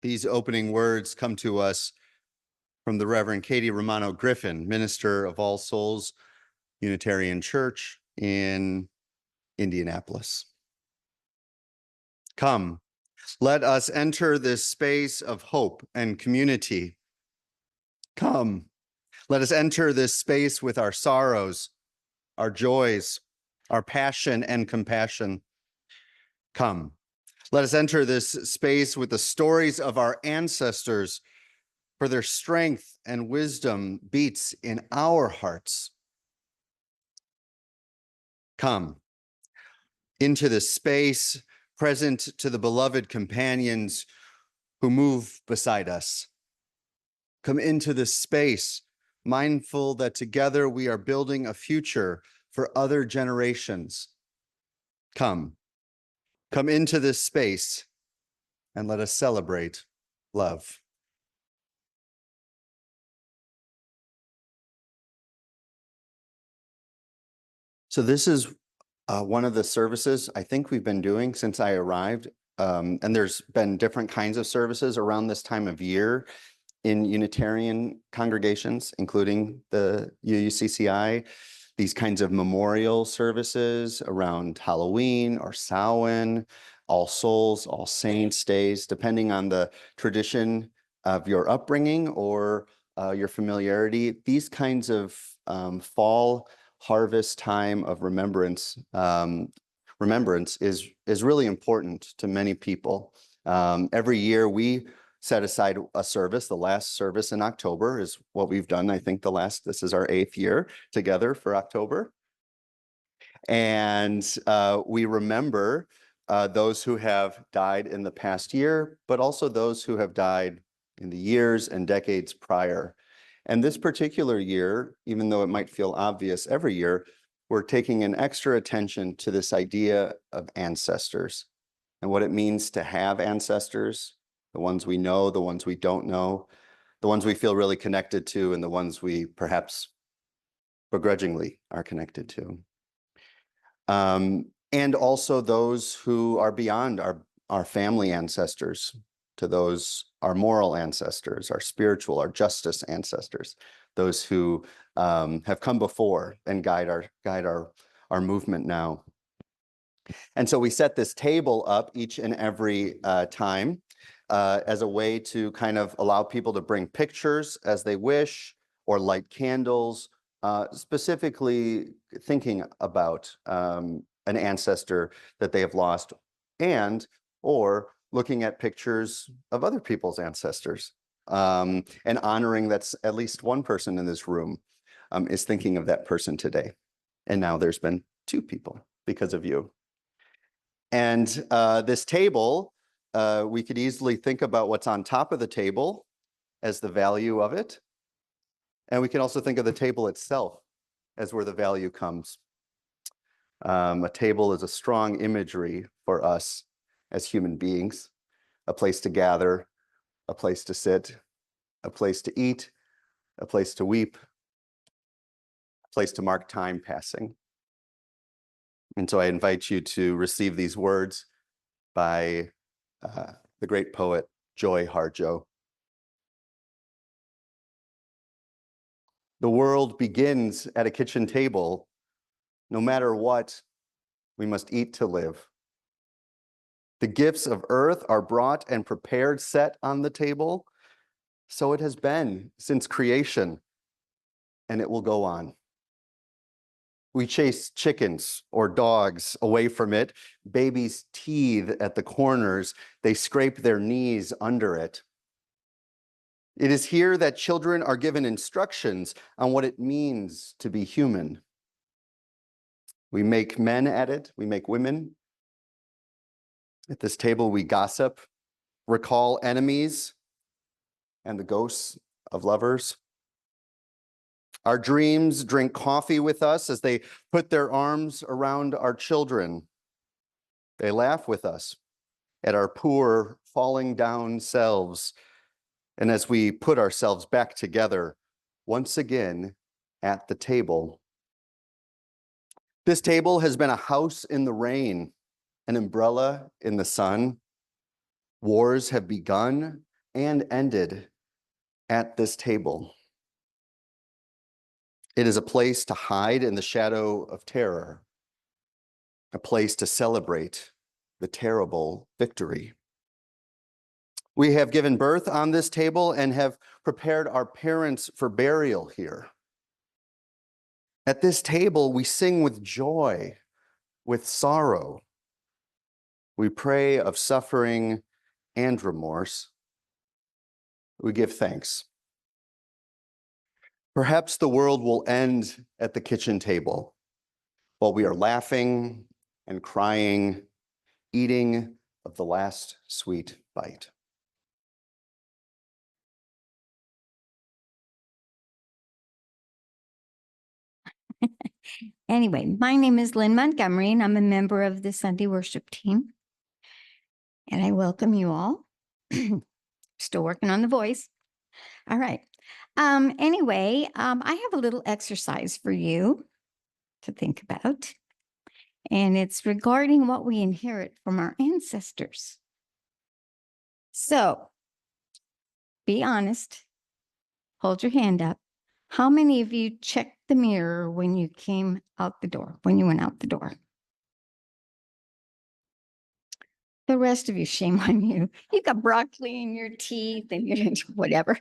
These opening words come to us from the Reverend Katie Romano Griffin, minister of All Souls Unitarian Church in Indianapolis. Come, let us enter this space of hope and community. Come, let us enter this space with our sorrows, our joys, our passion and compassion. Come, let us enter this space with the stories of our ancestors, for their strength and wisdom beats in our hearts. Come into this space, present to the beloved companions who move beside us. Come into this space, mindful that together we are building a future for other generations. Come into this space and let us celebrate love. So this is one of the services I think we've been doing since I arrived. And there's been different kinds of services around this time of year in Unitarian congregations, including the UUCCI, these kinds of memorial services around Halloween or Samhain, All Souls, All Saints days, depending on the tradition of your upbringing or your familiarity. These kinds of fall harvest time of remembrance is really important to many people. Every year we set aside a service. The last service in October is what we've done. I think this is our 8th year together for October. And we remember those who have died in the past year, but also those who have died in the years and decades prior. And this particular year, even though it might feel obvious every year, we're taking an extra attention to this idea of ancestors and what it means to have ancestors, the ones we know, the ones we don't know, the ones we feel really connected to, and the ones we perhaps begrudgingly are connected to. And also those who are beyond our family ancestors, to those, our moral ancestors, our spiritual, our justice ancestors, those who have come before and guide our movement now. And so we set this table up each and every time as a way to kind of allow people to bring pictures as they wish or light candles, specifically thinking about an ancestor that they have lost or looking at pictures of other people's ancestors and honoring that at least one person in this room is thinking of that person today. And now there's been 2 people because of you. And this table, we could easily think about what's on top of the table as the value of it. And we can also think of the table itself as where the value comes. A table is a strong imagery for us as human beings, a place to gather, a place to sit, a place to eat, a place to weep, a place to mark time passing. And so I invite you to receive these words by the great poet Joy Harjo. The world begins at a kitchen table. No matter what, we must eat to live. The gifts of earth are brought and prepared, set on the table. So it has been since creation, and it will go on. We chase chickens or dogs away from it. Babies teethe at the corners. They scrape their knees under it. It is here that children are given instructions on what it means to be human. We make men at it. We make women. At this table, we gossip, recall enemies, and the ghosts of lovers. Our dreams drink coffee with us as they put their arms around our children. They laugh with us at our poor, falling down selves, and as we put ourselves back together once again at the table. This table has been a house in the rain, an umbrella in the sun. Wars have begun and ended at this table. It is a place to hide in the shadow of terror, a place to celebrate the terrible victory. We have given birth on this table and have prepared our parents for burial here. At this table, we sing with joy, with sorrow. We pray of suffering and remorse. We give thanks. Perhaps the world will end at the kitchen table while we are laughing and crying, eating of the last sweet bite. Anyway, my name is Lynn Montgomery, and I'm a member of the Sunday worship team. And I welcome you all. Still working on the voice. All right. Anyway, I have a little exercise for you to think about. And it's regarding what we inherit from our ancestors. So be honest. Hold your hand up. How many of you checked the mirror when you came out the door, when you went out the door? The rest of you, shame on you. You've got broccoli in your teeth and you're whatever.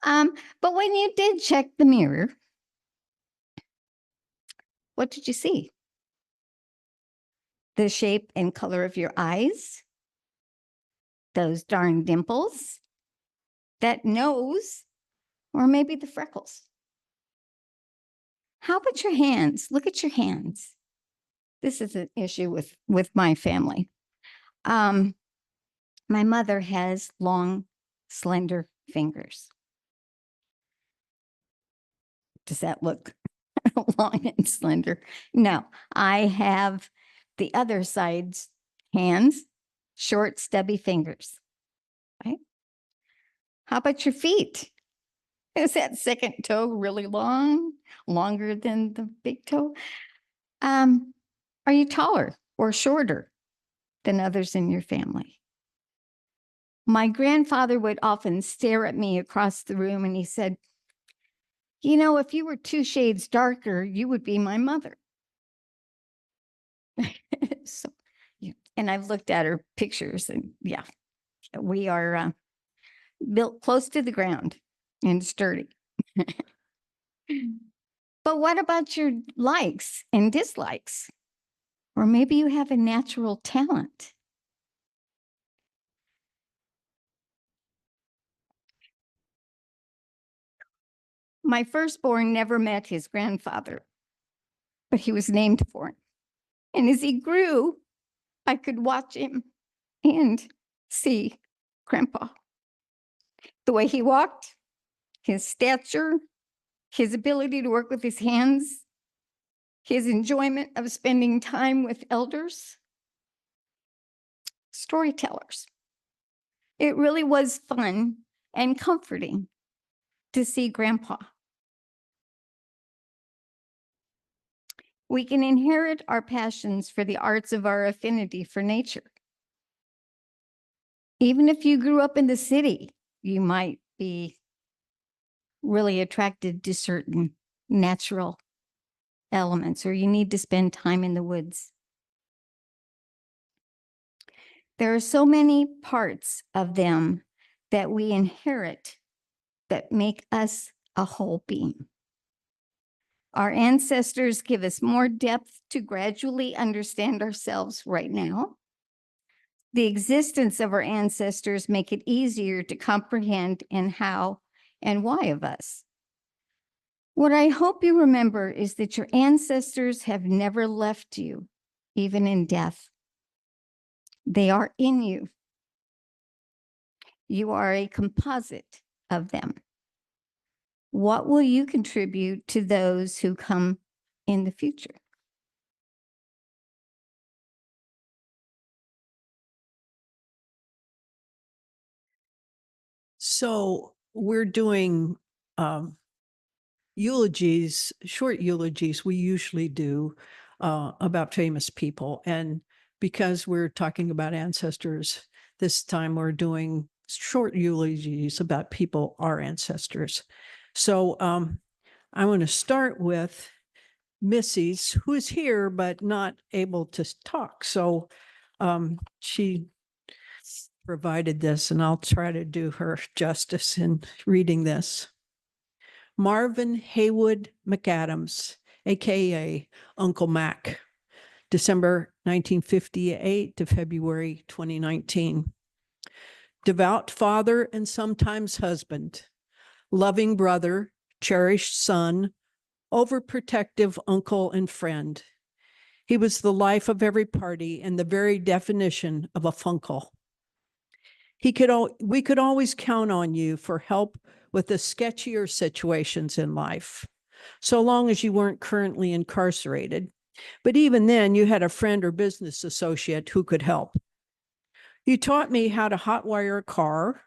But when you did check the mirror, what did you see? The shape and color of your eyes, those darn dimples, that nose, or maybe the freckles. How about your hands? Look at your hands. This is an issue with my family. My mother has long, slender fingers. Does that look long and slender? No, I have the other side's hands, short, stubby fingers. Right? How about your feet? Is that second toe really long, longer than the big toe? Are you taller or shorter than others in your family? My grandfather would often stare at me across the room and he said, you know, if you were 2 shades darker, you would be my mother. So, yeah. And I've looked at her pictures and yeah, we are built close to the ground and sturdy. But what about your likes and dislikes? Or maybe you have a natural talent. My firstborn never met his grandfather, but he was named for him. And as he grew, I could watch him and see Grandpa. The way he walked, his stature, his ability to work with his hands, his enjoyment of spending time with elders, storytellers. It really was fun and comforting to see Grandpa. We can inherit our passions for the arts of our affinity for nature. Even if you grew up in the city, you might be really attracted to certain natural elements, or you need to spend time in the woods. There are so many parts of them that we inherit that make us a whole being. Our ancestors give us more depth to gradually understand ourselves right now. The existence of our ancestors make it easier to comprehend and how and why of us. What I hope you remember is that your ancestors have never left you, even in death. They are in you. You are a composite of them. What will you contribute to those who come in the future? So we're doing eulogies, short eulogies we usually do about famous people. And because we're talking about ancestors, this time we're doing short eulogies about people, our ancestors. So I want to start with Missy's, who is here but not able to talk. So she provided this, and I'll try to do her justice in reading this. Marvin Haywood McAdams, aka Uncle Mac, December 1958 to February 2019. Devout father and sometimes husband, loving brother, cherished son, overprotective uncle and friend. He was the life of every party and the very definition of a funkle. We could always count on you for help with the sketchier situations in life, so long as you weren't currently incarcerated. But even then, you had a friend or business associate who could help. You taught me how to hotwire a car,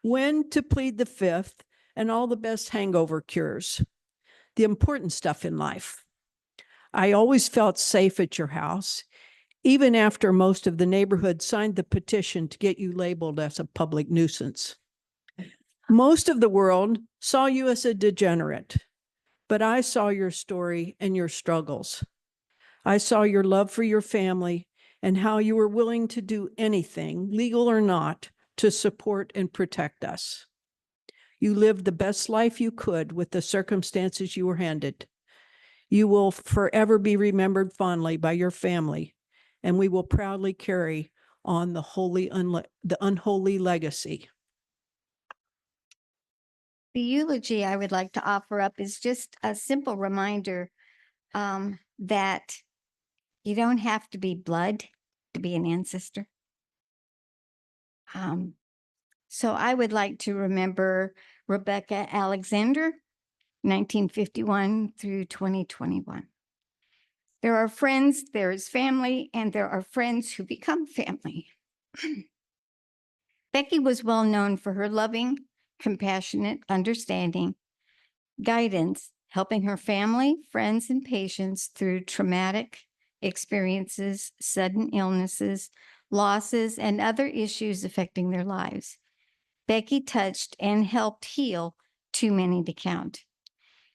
when to plead the fifth, and all the best hangover cures, the important stuff in life. I always felt safe at your house, even after most of the neighborhood signed the petition to get you labeled as a public nuisance. Most of the world saw you as a degenerate, but I saw your story and your struggles. I saw your love for your family and how you were willing to do anything, legal or not, to support and protect us. You lived the best life you could with the circumstances you were handed. You will forever be remembered fondly by your family, and we will proudly carry on the unholy legacy. The eulogy I would like to offer up is just a simple reminder that you don't have to be blood to be an ancestor. So I would like to remember Rebecca Alexander, 1951 through 2021. There are friends, there is family, and there are friends who become family. Becky was well known for her loving, compassionate understanding, guidance, helping her family, friends, and patients through traumatic experiences, sudden illnesses, losses, and other issues affecting their lives. Becky touched and helped heal too many to count.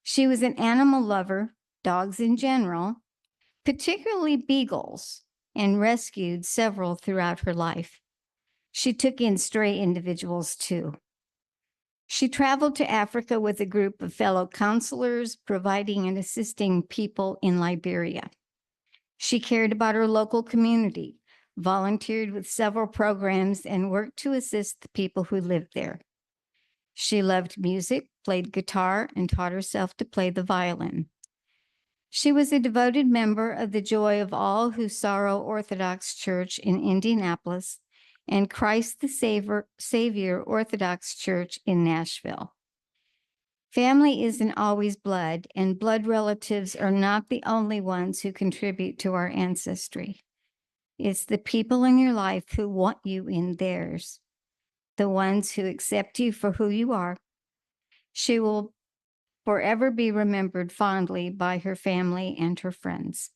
She was an animal lover, dogs in general, particularly beagles, and rescued several throughout her life. She took in stray individuals too. She traveled to Africa with a group of fellow counselors, providing and assisting people in Liberia. She cared about her local community, volunteered with several programs, and worked to assist the people who lived there. She loved music, played guitar, and taught herself to play the violin. She was a devoted member of the Joy of All Who Sorrow Orthodox Church in Indianapolis and Christ the Savior Orthodox Church in Nashville. Family isn't always blood, and blood relatives are not the only ones who contribute to our ancestry. It's the people in your life who want you in theirs, the ones who accept you for who you are. She will forever be remembered fondly by her family and her friends.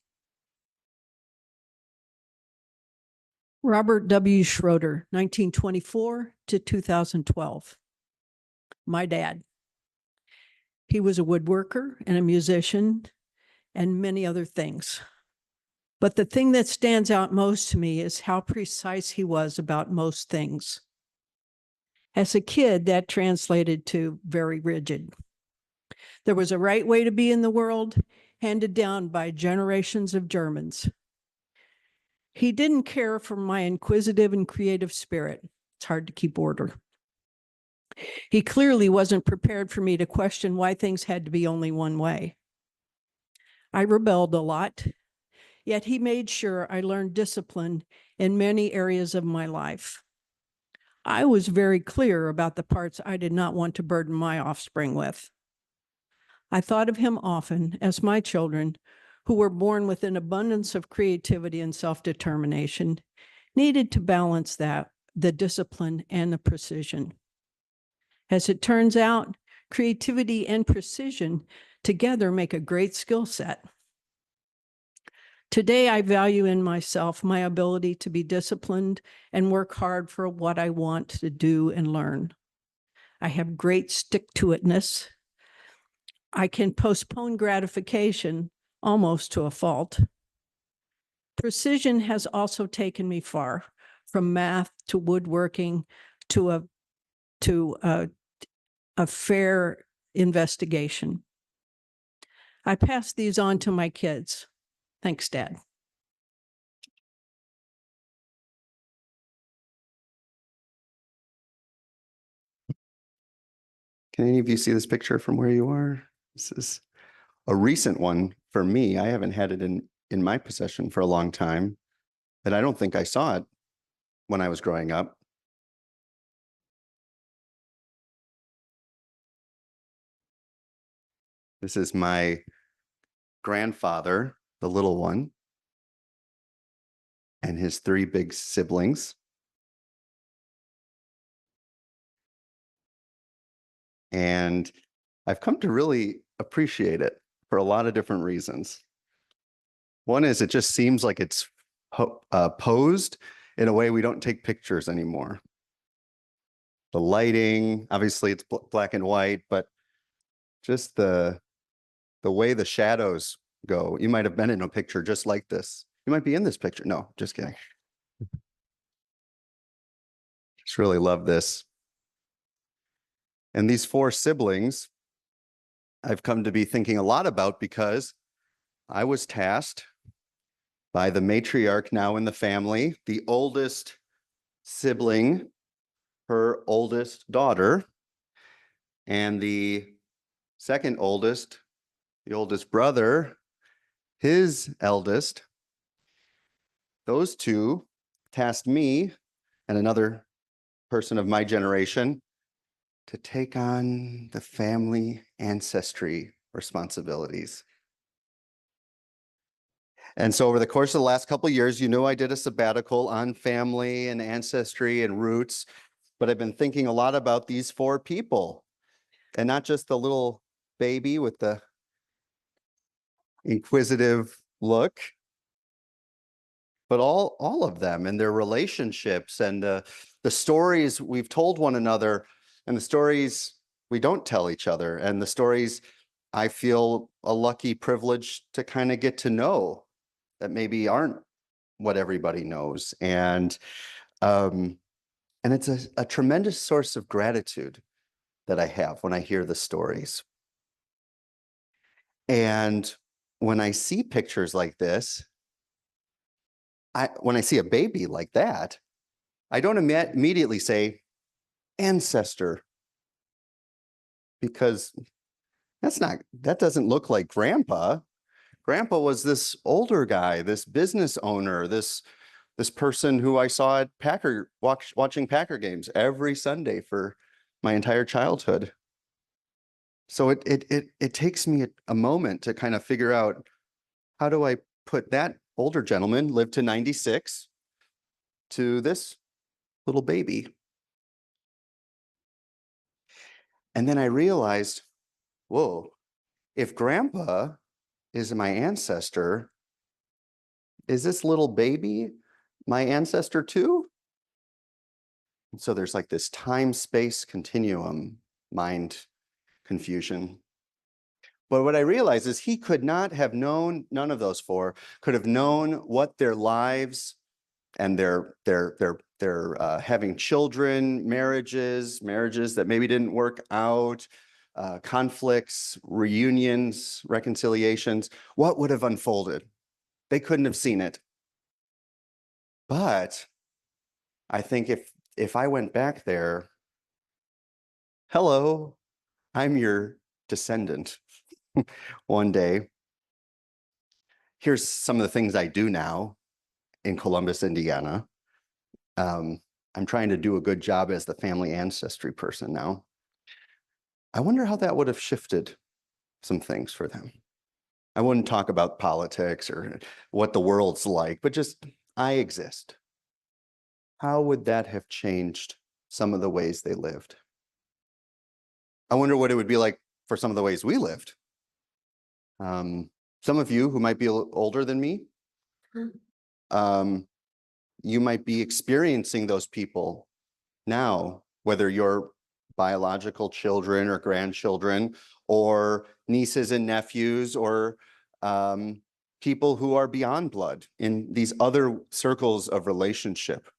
Robert W. Schroeder, 1924 to 2012. My dad. He was a woodworker and a musician and many other things. But the thing that stands out most to me is how precise he was about most things. As a kid, that translated to very rigid. There was a right way to be in the world, handed down by generations of Germans. He didn't care for my inquisitive and creative spirit. It's hard to keep order. He clearly wasn't prepared for me to question why things had to be only one way. I rebelled a lot, yet he made sure I learned discipline in many areas of my life. I was very clear about the parts I did not want to burden my offspring with. I thought of him often as my children, who were born with an abundance of creativity and self-determination, needed to balance that, the discipline and the precision. As it turns out, creativity and precision together make a great skill set. Today, I value in myself my ability to be disciplined and work hard for what I want to do and learn. I have great stick-to-itness. I can postpone gratification almost to a fault. Precision has also taken me far, from math to woodworking to a fair investigation. I pass these on to my kids. Thanks, Dad. Can any of you see this picture from where you are? This is a recent one for me. I haven't had it in my possession for a long time, and I don't think I saw it when I was growing up. This is my grandfather, the little one, and his three big siblings. And I've come to really appreciate it for a lot of different reasons. One is it just seems like it's posed in a way we don't take pictures anymore. The lighting, obviously it's black and white, but just the way the shadows go. You might have been in a picture just like this. You might be in this picture. No, just kidding. Just really love this. And these four siblings, I've come to be thinking a lot about because I was tasked by the matriarch now in the family, the oldest sibling, her oldest daughter, and the second oldest, the oldest brother, his eldest. Those two tasked me and another person of my generation to take on the family ancestry responsibilities. And so over the course of the last couple of years, you know, I did a sabbatical on family and ancestry and roots, but I've been thinking a lot about these four people, and not just the little baby with the inquisitive look, but all of them and their relationships and the stories we've told one another and the stories we don't tell each other and the stories I feel a lucky privilege to kind of get to know that maybe aren't what everybody knows. And it's a tremendous source of gratitude that I have when I hear the stories. And when I see pictures like this, when I see a baby like that, I don't immediately say ancestor, because that doesn't look like grandpa. Grandpa was this older guy, this business owner, this person who I saw at watching Packer games every Sunday for my entire childhood. So it takes me a moment to kind of figure out, how do I put that older gentleman, lived to 96, to this little baby? And then I realized, whoa, if grandpa is my ancestor, is this little baby my ancestor too? And so there's like this time-space continuum, mind confusion. But what I realized is he could not have known, none of those four could have known what their lives and their having children, marriages that maybe didn't work out, conflicts, reunions, reconciliations, what would have unfolded. They couldn't have seen it. But I think if I went back there, hello, I'm your descendant one day. Here's some of the things I do now in Columbus, Indiana. I'm trying to do a good job as the family ancestry person now. I wonder how that would have shifted some things for them. I wouldn't talk about politics or what the world's like, but just I exist. How would that have changed some of the ways they lived? I wonder what it would be like for some of the ways we lived. Some of you who might be a little older than me You might be experiencing those people now, whether you're biological children or grandchildren or nieces and nephews or people who are beyond blood in these other circles of relationship.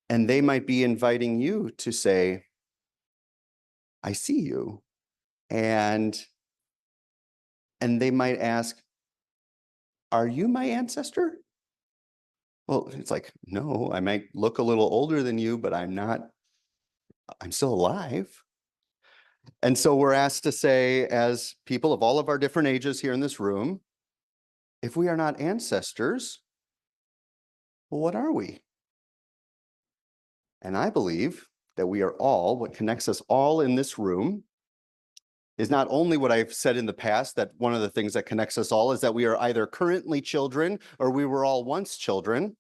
And they might be inviting you to say, I see you. And they might ask, are you my ancestor? Well, it's like, no, I might look a little older than you, but I'm not, I'm still alive. And so we're asked to say, as people of all of our different ages here in this room, if we are not ancestors, well, what are we? And I believe that we are all, what connects us all in this room is not only what I've said in the past, that one of the things that connects us all is that we are either currently children or we were all once children.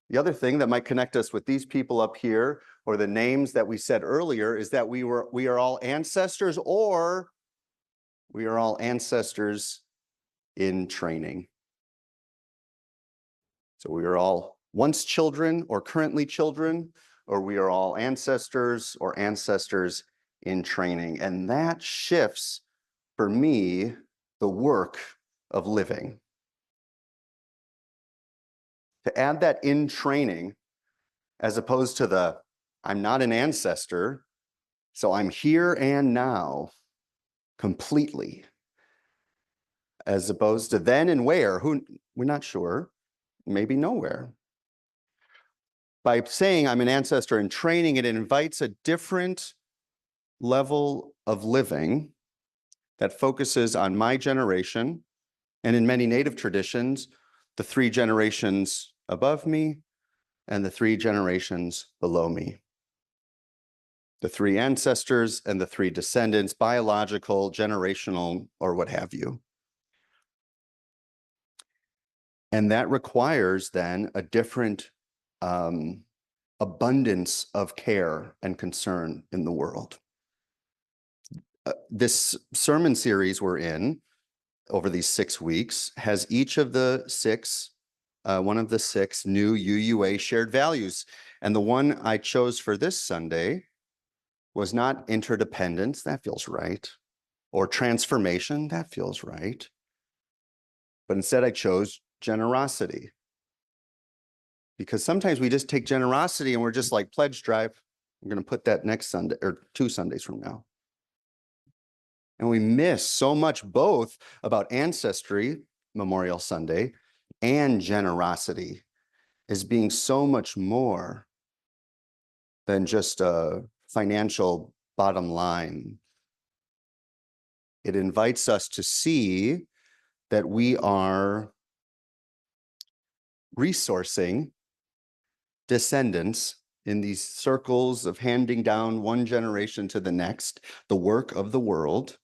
The other thing that might connect us with these people up here or the names that we said earlier is that we are all ancestors, or we are all ancestors in training. So we are all once children or currently children, or we are all ancestors or ancestors in training. And that shifts, for me, the work of living. To add that in training, as opposed to the, I'm not an ancestor, so I'm here and now completely, as opposed to then and where, who we're not sure, maybe nowhere. By saying I'm an ancestor in training, it invites a different level of living that focuses on my generation, and in many Native traditions, the 3 generations above me and the 3 generations below me. The 3 ancestors and the 3 descendants, biological, generational, or what have you. And that requires then a different abundance of care and concern in the world. This sermon series we're in over these 6 weeks has each of the 6, one of the 6 new UUA shared values. And the one I chose for this Sunday was not interdependence, that feels right, or transformation, that feels right. But instead I chose generosity. Because sometimes we just take generosity and we're just like, pledge drive. I'm going to put that next Sunday or 2 Sundays from now. And we miss so much both about ancestry, Memorial Sunday, and generosity as being so much more than just a financial bottom line. It invites us to see that we are resourcing descendants in these circles of handing down one generation to the next, the work of the world.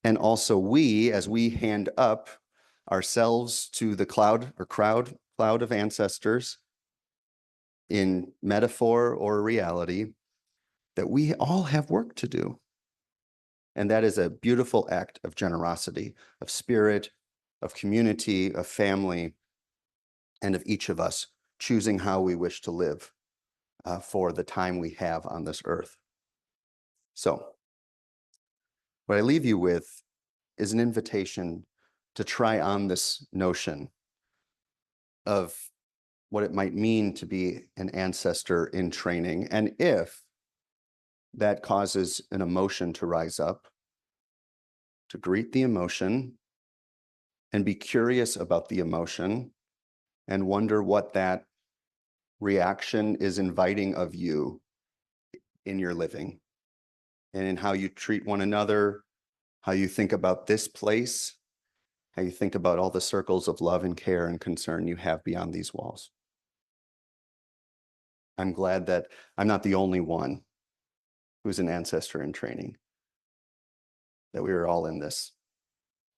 And also we, as we hand up ourselves to the cloud of ancestors in metaphor or reality, that we all have work to do. And that is a beautiful act of generosity, of spirit, of community, of family, and of each of us choosing how we wish to live for the time we have on this earth. So, what I leave you with is an invitation to try on this notion of what it might mean to be an ancestor in training. And if that causes an emotion to rise up, to greet the emotion and be curious about the emotion and wonder what that reaction is inviting of you in your living and in how you treat one another, how you think about this place, how you think about all the circles of love and care and concern you have beyond these walls. I'm glad that I'm not the only one who's an ancestor in training, that we are all in this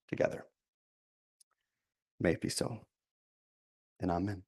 together. May it be so, and amen.